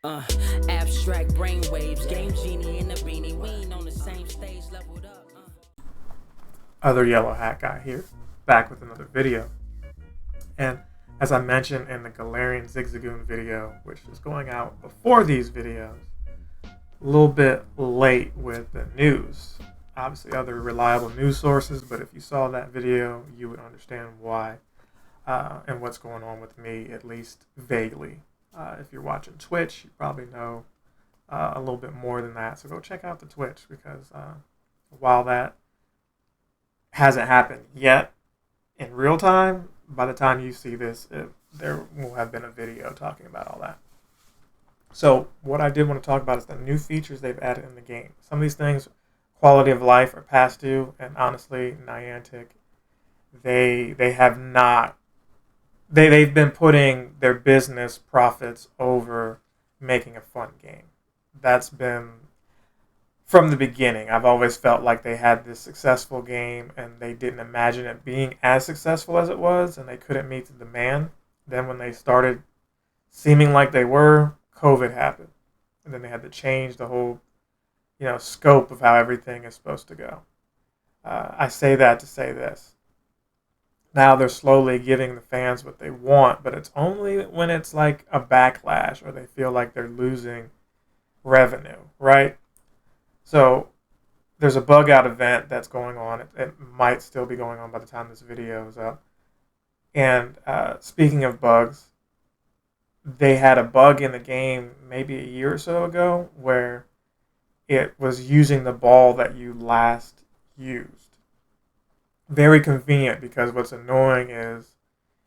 Uh, Abstract brainwaves, game genie in the beanie. We ain't on the same stage, leveled up. Other yellow hat guy here, back with another video. And as I mentioned in the Galarian Zigzagoon video, which is going out before these videos, a little bit late with the news. Obviously, other reliable news sources, but if you saw that video, you would understand why and what's going on with me, at least vaguely. If you're watching Twitch, you probably know a little bit more than that. So go check out the Twitch because while that hasn't happened yet in real time, by the time you see this, there will have been a video talking about all that. So what I did want to talk about is the new features they've added in the game. Some of these things, quality of life, are past due, and honestly, Niantic, they have not. They've been putting their business profits over making a fun game. That's been from the beginning. I've always felt like they had this successful game and they didn't imagine it being as successful as it was, and they couldn't meet the demand. Then when they started seeming like they were, COVID happened, and then they had to change the whole scope of how everything is supposed to go. I say that to say this. Now they're slowly giving the fans what they want, but it's only when it's like a backlash or they feel like they're losing revenue, right? So there's a bug out event that's going on. It might still be going on by the time this video is up. And speaking of bugs, they had a bug in the game maybe a year or so ago where it was using the ball that you last used. Very convenient because what's annoying is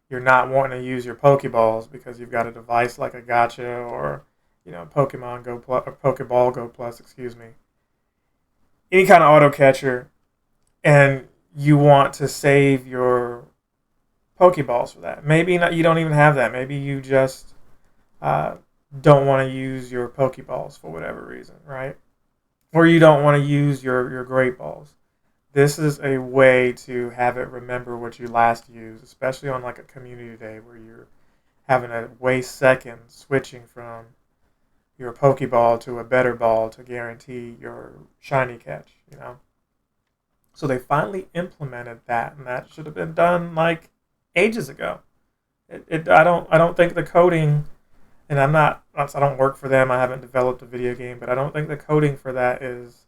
you're not wanting to use your Pokeballs because you've got a device like a Gacha or Pokemon Go Plus or Pokeball Go Plus, excuse me, any kind of auto catcher, and you want to save your Pokeballs for that. Maybe not. You don't even have that. Maybe you just don't want to use your Pokeballs for whatever reason, right? Or you don't want to use your Great Balls. This is a way to have it remember what you last used, especially on like a community day where you're having to waste seconds switching from your Pokeball to a better ball to guarantee your shiny catch. So they finally implemented that, and that should have been done like ages ago. I don't think the coding, and I don't work for them. I haven't developed a video game, but I don't think the coding for that is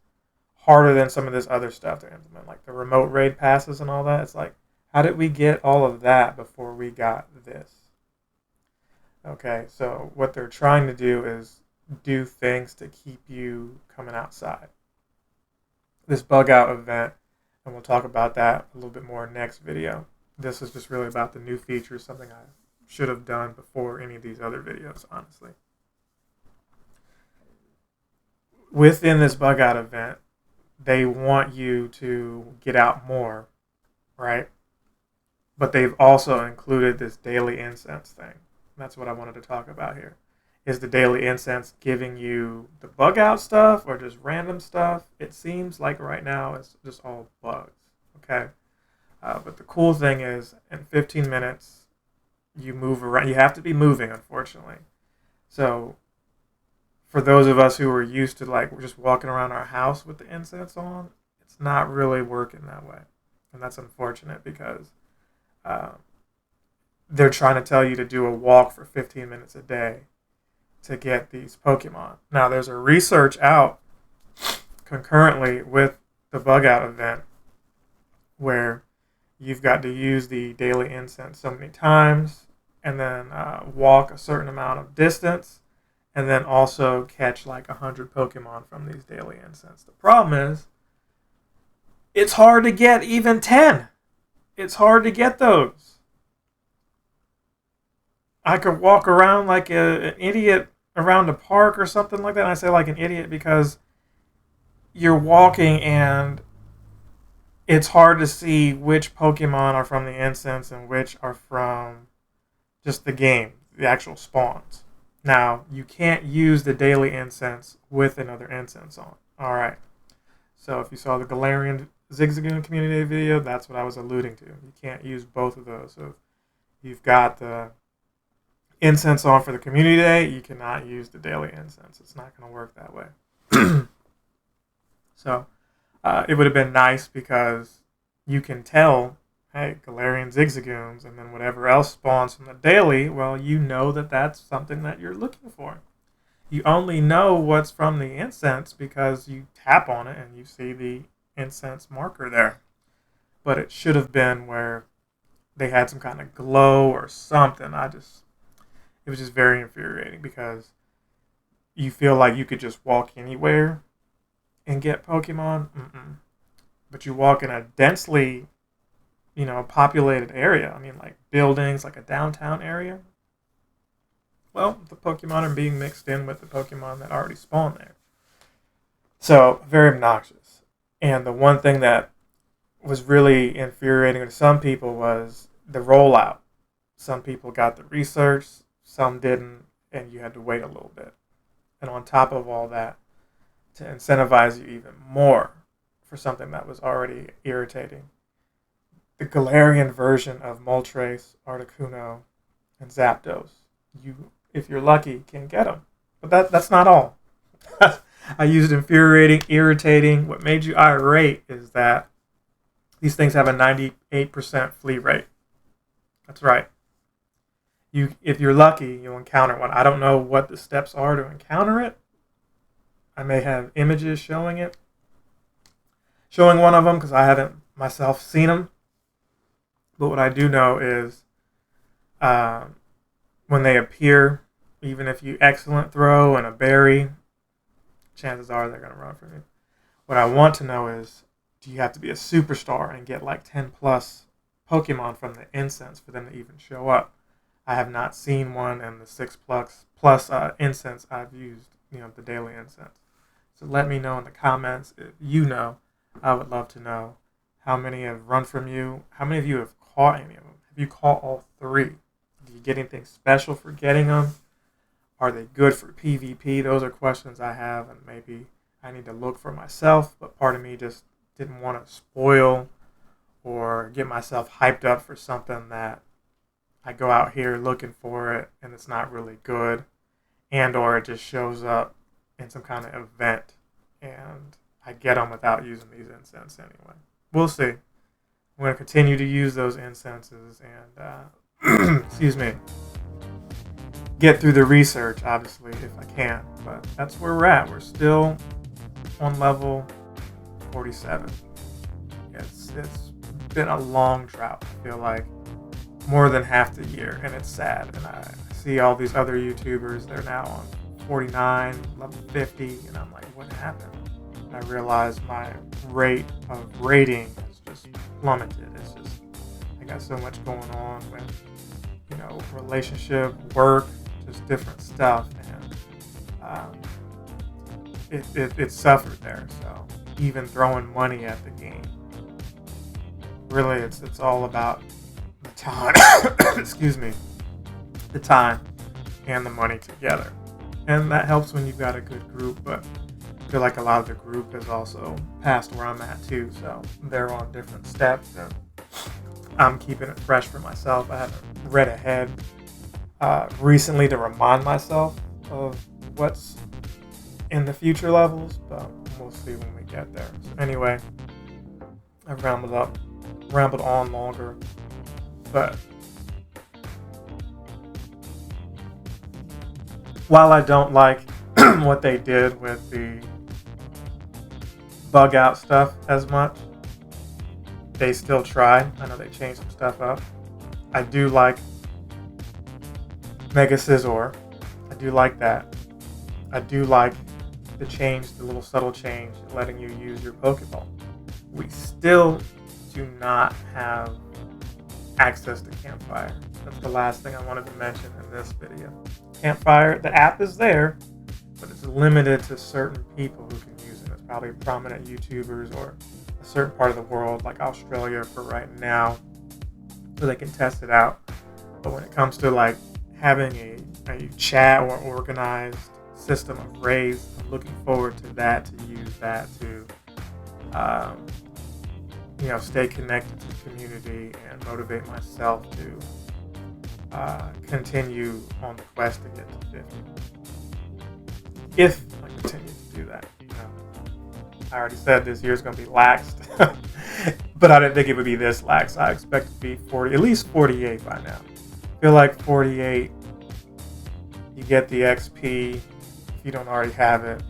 harder than some of this other stuff to implement, like the remote raid passes and all that. It's like, how did we get all of that before we got this? Okay, so what they're trying to do is do things to keep you coming outside. This bug out event, and we'll talk about that a little bit more next video. This is just really about the new features, something I should have done before any of these other videos, honestly. Within this bug out event, they want you to get out more, right? But they've also included this daily incense thing. That's what I wanted to talk about here. Is the daily incense giving you the bug out stuff or just random stuff? It seems like right now it's just all bugs, okay? But the cool thing is in 15 minutes, you move around. You have to be moving, unfortunately. So for those of us who are used to like just walking around our house with the incense on, it's not really working that way. And that's unfortunate because they're trying to tell you to do a walk for 15 minutes a day to get these Pokemon. Now, there's a research out concurrently with the bug out event where you've got to use the daily incense so many times and then walk a certain amount of distance and then also catch like 100 Pokemon from these daily incense. The problem is it's hard to get even 10. It's hard to get those. I could walk around like an idiot around a park or something like that. And I say like an idiot because you're walking and it's hard to see which Pokemon are from the incense and which are from just the game, the actual spawns. Now, you can't use the daily incense with another incense on. Alright. So if you saw the Galarian Zigzagoon community video, that's what I was alluding to. You can't use both of those. So if you've got the incense on for the community day, you cannot use the daily incense. It's not going to work that way. So it would have been nice because you can tell, hey, Galarian Zigzagoons, and then whatever else spawns from the daily, well, you know that that's something that you're looking for. You only know what's from the incense because you tap on it and you see the incense marker there. But it should have been where they had some kind of glow or something. It was just very infuriating because you feel like you could just walk anywhere and get Pokemon. But you walk in a densely, populated area. I mean, like buildings, like a downtown area. Well, the Pokemon are being mixed in with the Pokemon that already spawned there. So, very obnoxious. And the one thing that was really infuriating to some people was the rollout. Some people got the research, some didn't, and you had to wait a little bit. And on top of all that, to incentivize you even more for something that was already irritating, the Galarian version of Moltres, Articuno, and Zapdos, if you're lucky, can get them. But that's not all. I used infuriating, irritating. What made you irate is that these things have a 98% flea rate. That's right. If you're lucky, you'll encounter one. I don't know what the steps are to encounter it. I may have images showing one of them because I haven't myself seen them. But what I do know is when they appear, even if you excellent throw and a berry, chances are they're going to run from you. What I want to know is, do you have to be a superstar and get like 10 plus Pokemon from the incense for them to even show up? I have not seen one in the 6 plus incense I've used, the daily incense. So let me know in the comments if you know. I would love to know how many have run from you. How many of you have caught any of them? Have you caught all 3? Do you get anything special for getting them? Are they good for PvP? Those are questions I have, and maybe I need to look for myself. But part of me just didn't want to spoil or get myself hyped up for something that I go out here looking for it and it's not really good, and or it just shows up in some kind of event and I get them without using these incense anyway. We'll see. I'm going to continue to use those incenses and excuse me, get through the research, obviously, if I can. But that's where we're at. We're still on level 47. It's been a long drought. I feel like more than half the year, and it's sad. And I see all these other YouTubers, they're now on 49, level 50, and I'm like, what happened? And I realize my rate of rating has just plummeted. It's just, I got so much going on with, relationship, work, just different stuff, and it suffered there. So even throwing money at the game, really, it's all about the time. Excuse me, the time and the money together, and that helps when you've got a good group. But I feel like a lot of the group has also passed where I'm at too, so they're on different steps, and I'm keeping it fresh for myself. I haven't read ahead recently to remind myself of what's in the future levels, but we'll see when we get there. So anyway, I've rambled on longer, but while I don't like what they did with the bug out stuff as much, they still tried. I know they changed some stuff up. I do like Mega Scizor. I do like that. I do like the little subtle change, letting you use your Pokeball. We still do not have access to Campfire. That's the last thing I wanted to mention in this video. Campfire, the app is there, but it's limited to certain people who can use it. It's probably prominent YouTubers or a certain part of the world, like Australia for right now, so they can test it out. But when it comes to like having a chat or organized system of raids, I'm looking forward to that, to use that to stay connected to the community and motivate myself to continue on the quest to get to 50. If I continue to do that, I already said this year's going to be laxed, but I didn't think it would be this lax. I expect it to be 40, at least 48 by now. I feel like 48, you get the XP if you don't already have it.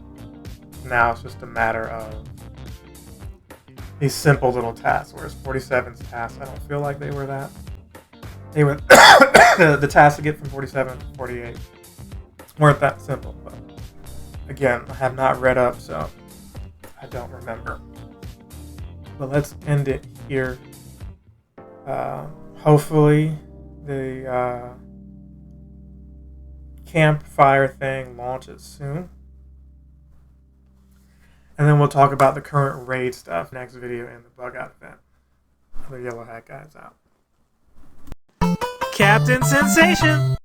Now it's just a matter of these simple little tasks, whereas 47's tasks, I don't feel like they were that. They were the tasks to get from 47 to 48 weren't that simple, but again, I have not read up, so I don't remember. But let's end it here. Hopefully the campfire thing launches soon. And then we'll talk about the current raid stuff next video in the bug out event. The Yellow Hat Guy's out. Captain Sensation!